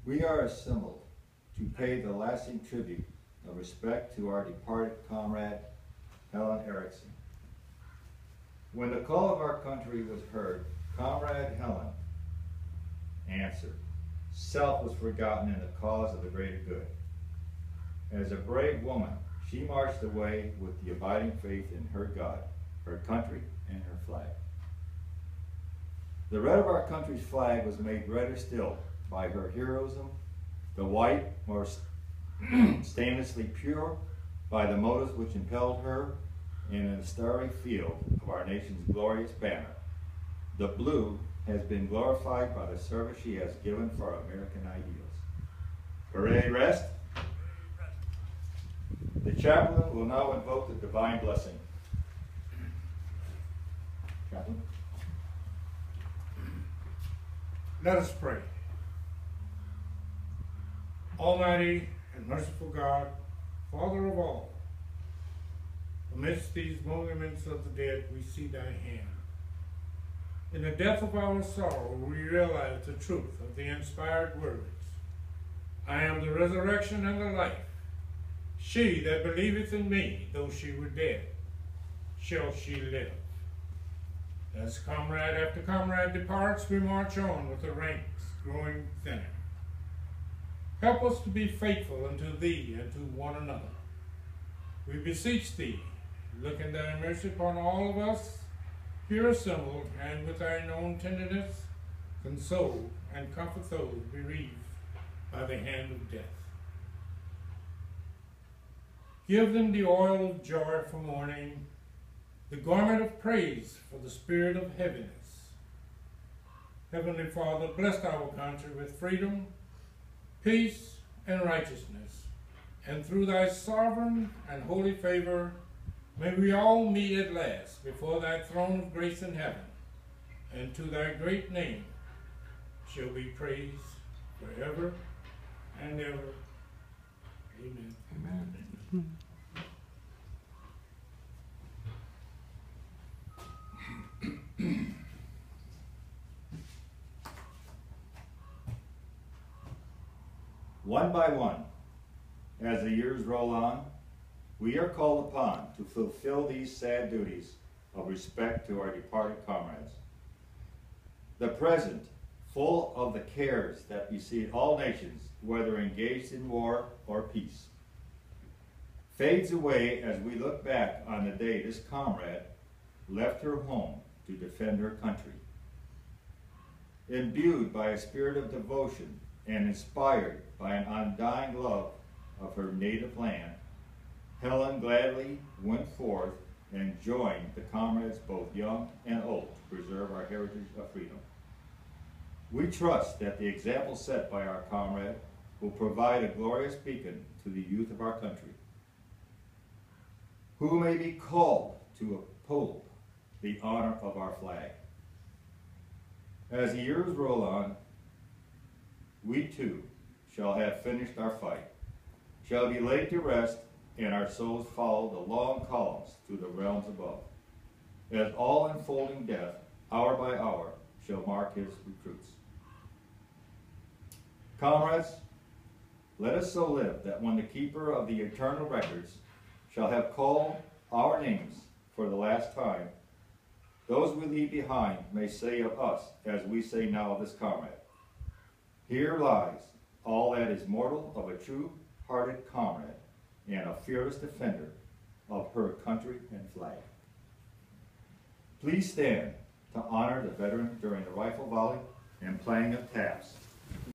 We are assembled to pay the lasting tribute of respect to our departed comrade, Helen Erickson. When the call of our country was heard, Comrade Helen answered. Self was forgotten in the cause of the greater good. As a brave woman, she marched away with the abiding faith in her God, her country, and her flag. The red of our country's flag was made redder still by her heroism, the white more stainlessly pure by the motives which impelled her in the starry field of our nation's glorious banner. The blue has been glorified by the service she has given for our American ideals. Hooray, rest. The chaplain will now invoke the divine blessing. Chaplain? Let us pray. Almighty and merciful God, Father of all, amidst these monuments of the dead, we see thy hand. In the depth of our sorrow, we realize the truth of the inspired words. I am the resurrection and the life. She that believeth in me, though she were dead, shall she live. As comrade after comrade departs, we march on with the ranks growing thinner. Help us to be faithful unto thee and to one another. We beseech thee, look in thy mercy upon all of us here assembled, and with thine own tenderness, console and comfort those bereaved by the hand of death. Give them the oil of joy for mourning, the garment of praise for the spirit of heaviness. Heavenly Father, bless our country with freedom, peace, and righteousness, and through thy sovereign and holy favor, may we all meet at last before thy throne of grace in heaven, and to thy great name shall be praised forever and ever. Amen. Amen. One by one, as the years roll on, we are called upon to fulfill these sad duties of respect to our departed comrades. The present, full of the cares that beseech all nations, whether engaged in war or peace, fades away as we look back on the day this comrade left her home to defend her country. Imbued by a spirit of devotion and inspired by an undying love of her native land, Helen gladly went forth and joined the comrades both young and old to preserve our heritage of freedom. We trust that the example set by our comrade will provide a glorious beacon to the youth of our country, who may be called to uphold the honor of our flag. As the years roll on, we too shall have finished our fight, shall be laid to rest, and our souls follow the long columns to the realms above, as all unfolding death, hour by hour, shall mark his recruits. Comrades, let us so live that when the keeper of the eternal records shall have called our names for the last time, those we leave behind may say of us, as we say now of this comrade, here lies all that is mortal of a true-hearted comrade and a fearless defender of her country and flag. Please stand to honor the veteran during the rifle volley and playing of taps.